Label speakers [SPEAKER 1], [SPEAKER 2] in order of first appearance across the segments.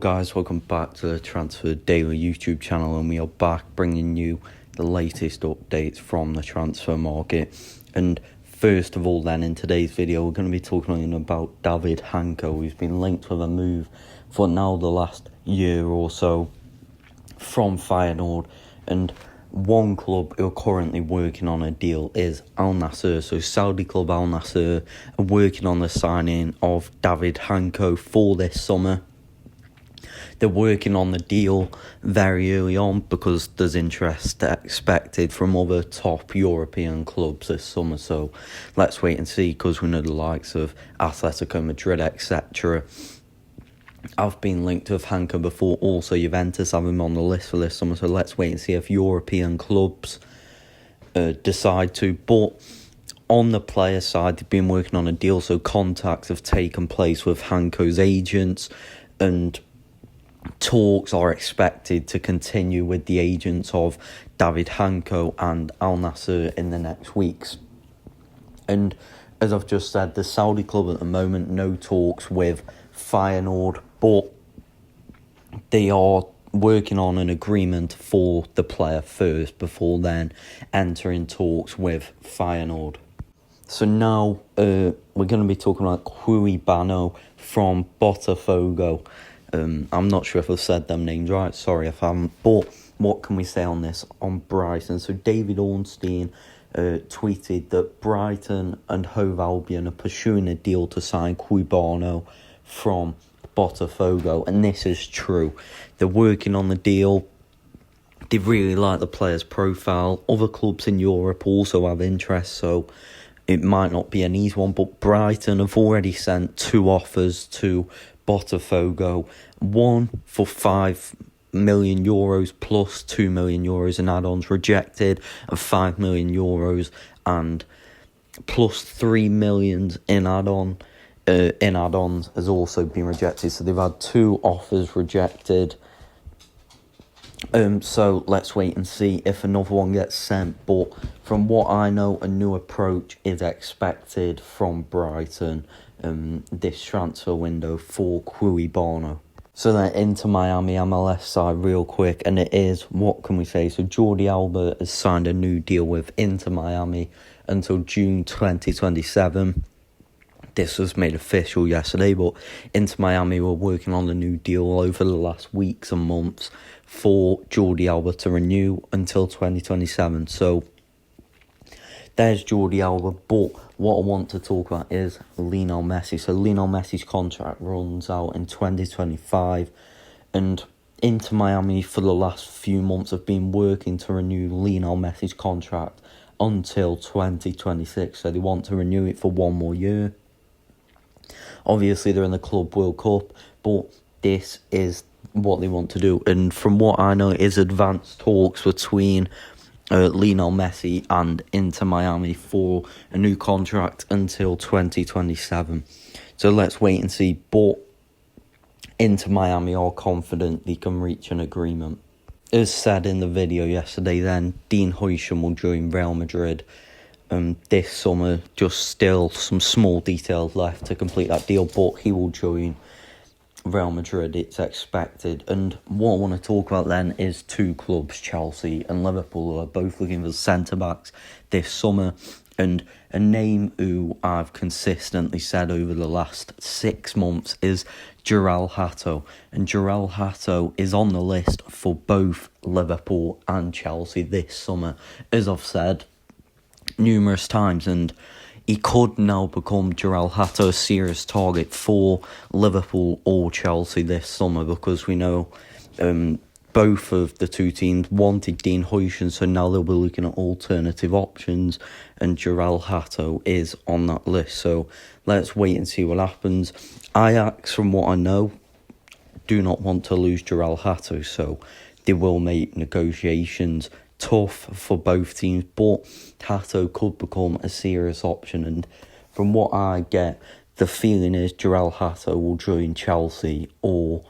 [SPEAKER 1] guys, welcome back to the Transfer Daily YouTube channel, and we are back bringing you the latest updates from the transfer market. And first of all then, in today's video, we're going to be talking about David Hancko, who's been linked with a move for now the last year or so from Feyenoord. And one club who are currently working on a deal is Al-Nassr. So Saudi club Al-Nassr are working on the signing of David Hancko for this summer. They're working on the deal very early on because there's interest expected from other top European clubs this summer. So let's wait and see, because we know the likes of Atletico Madrid, etc. I've been linked with Hancko before. Also, Juventus have him on the list for this summer. So let's wait and see if European clubs decide to. But on the player side, they've been working on a deal. So contacts have taken place with Hancko's agents, and talks are expected to continue with the agents of David Hancko and Al-Nassr in the next weeks. And as I've just said, the Saudi club at the moment, no talks with Feyenoord, but they are working on an agreement for the player first before then entering talks with Feyenoord. So now we're going to be talking about Cuibano from Botafogo. I'm not sure if I've said them names right, sorry if I haven't, but what can we say on this, on Brighton? So David Ornstein tweeted that Brighton and Hove Albion are pursuing a deal to sign Cuibano from Botafogo, and this is true. They're working on the deal. They really like the player's profile. Other clubs in Europe also have interest, so it might not be an easy one, but Brighton have already sent 2 offers to Botafogo, one for €5 million plus €2 million in add-ons rejected, and €5 million and plus $3 million in add-ons has also been rejected. So they've had 2 offers rejected. So let's wait and see if another one gets sent. But from what I know, a new approach is expected from Brighton this transfer window for Cuibano. So then into Miami MLS side real quick, and it is, what can we say? So Jordi Alba has signed a new deal with Inter Miami until June 2027. This was made official yesterday, but Inter Miami were working on the new deal over the last weeks and months for Jordi Alba to renew until 2027. So there's Jordi Alba, but what I want to talk about is Lionel Messi. So Lionel Messi's contract runs out in 2025, and Inter Miami for the last few months have been working to renew Lionel Messi's contract until 2026. So they want to renew it for 1 more year. Obviously, they're in the Club World Cup, but this is what they want to do. And from what I know, it is advanced talks between Lionel Messi and Inter Miami for a new contract until 2027. So let's wait and see. But Inter Miami are confident they can reach an agreement. As said in the video yesterday then, Dean Huijsen will join Real Madrid this summer. Just still some small details left to complete that deal, but he will join Real Madrid, it's expected. And what I want to talk about then is 2 clubs, Chelsea and Liverpool, who are both looking for centre-backs this summer. And a name who I've consistently said over the last 6 months is Hato. And Hato is on the list for both Liverpool and Chelsea this summer, as I've said numerous times, and he could now become Hato a serious target for Liverpool or Chelsea this summer, because we know both of the 2 teams wanted Dean Huijsen, so now they'll be looking at alternative options, and Hato is on that list. So let's wait and see what happens. Ajax, from what I know, do not want to lose Hato, so they will make negotiations tough for both teams, but Hato could become a serious option. And from what I get, the feeling is Hato will join Chelsea or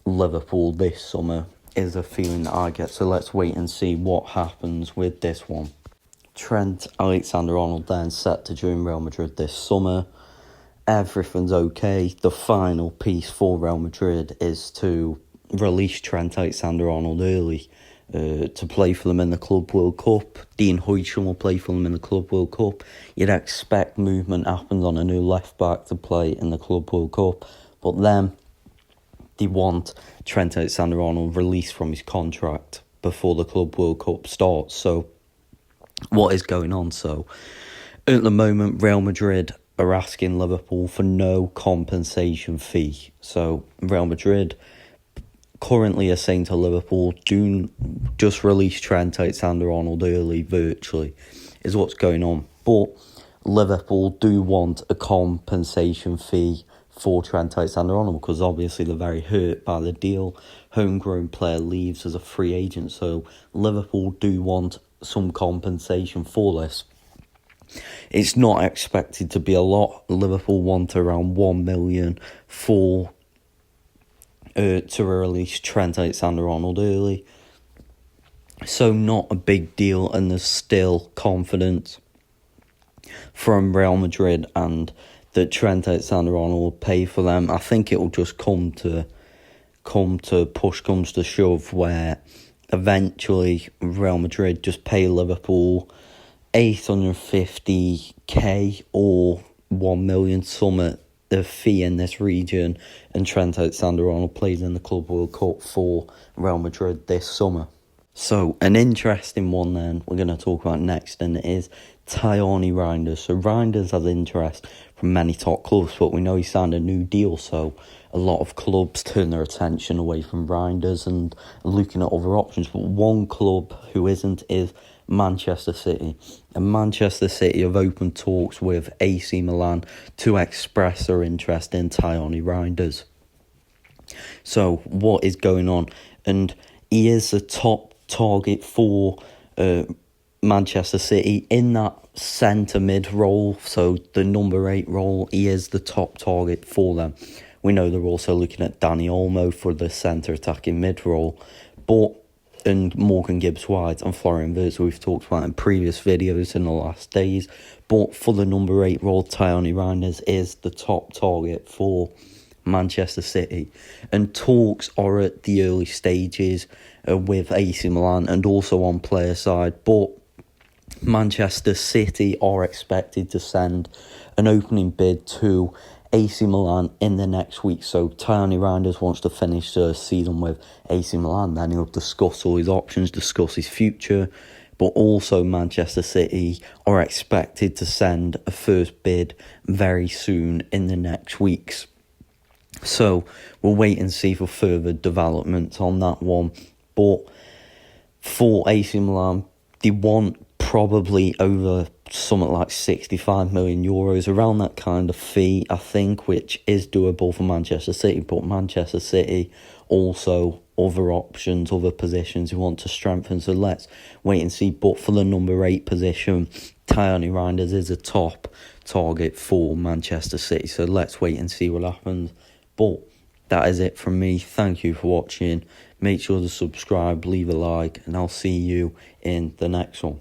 [SPEAKER 1] Liverpool this summer, is a feeling that I get. So let's wait and see what happens with this one. Trent Alexander-Arnold then set to join Real Madrid this summer. everything's okay. The final piece for Real Madrid is to release Trent Alexander-Arnold early to play for them in the Club World Cup. Dean Huijsen will play for them in the Club World Cup. You'd expect movement happens on a new left-back to play in the Club World Cup, but then they want Trent Alexander-Arnold released from his contract before the Club World Cup starts. So what is going on? So at the moment, Real Madrid are asking Liverpool for no compensation fee. So Real Madrid currently are saying to Liverpool, do just release Trent Alexander-Arnold early, virtually, is what's going on. But Liverpool do want a compensation fee for Trent Alexander-Arnold because obviously they're very hurt by the deal. Homegrown player leaves as a free agent, so Liverpool do want some compensation for this. It's not expected to be a lot. Liverpool want around 1 million for to release Trent Alexander-Arnold early. So not a big deal, and there's still confidence from Real Madrid and that Trent Alexander-Arnold will pay for them. I think it will just come to push comes to shove, where eventually Real Madrid just pay Liverpool 850k or 1 million summit the fee in this region, and Trent Alexander-Arnold plays in the Club World Cup for Real Madrid this summer. So an interesting one then we're going to talk about next, and it is Reijnders. So Reijnders has interest from many top clubs, but we know he signed a new deal, so a lot of clubs turn their attention away from Reijnders and looking at other options. But one club who isn't is Manchester City. And Manchester City have opened talks with AC Milan to express their interest in Reijnders. So what is going on? And he is the top target for Manchester City in that centre mid role, so the number 8 role. He is the top target for them. We know they're also looking at Dani Olmo for the centre attacking mid role, and Morgan Gibbs-White and Florian Wirtz, we've talked about in previous videos in the last days. But for the number 8 role, Reijnders is the top target for Manchester City. And talks are at the early stages with AC Milan and also on player side. But Manchester City are expected to send an opening bid to AC Milan in the next week. So Reijnders wants to finish the season with AC Milan. Then he'll discuss all his options, discuss his future. But also Manchester City are expected to send a first bid very soon in the next weeks. So we'll wait and see for further developments on that one. But for AC Milan, they want probably over something like 65 million euros, around that kind of fee, I think, which is doable for Manchester City. But Manchester City also other options, other positions who want to strengthen. So let's wait and see. But for the number 8 position, Reijnders is a top target for Manchester City. So let's wait and see what happens. But that is it from me. Thank you for watching. Make sure to subscribe, leave a like, and I'll see you in the next one.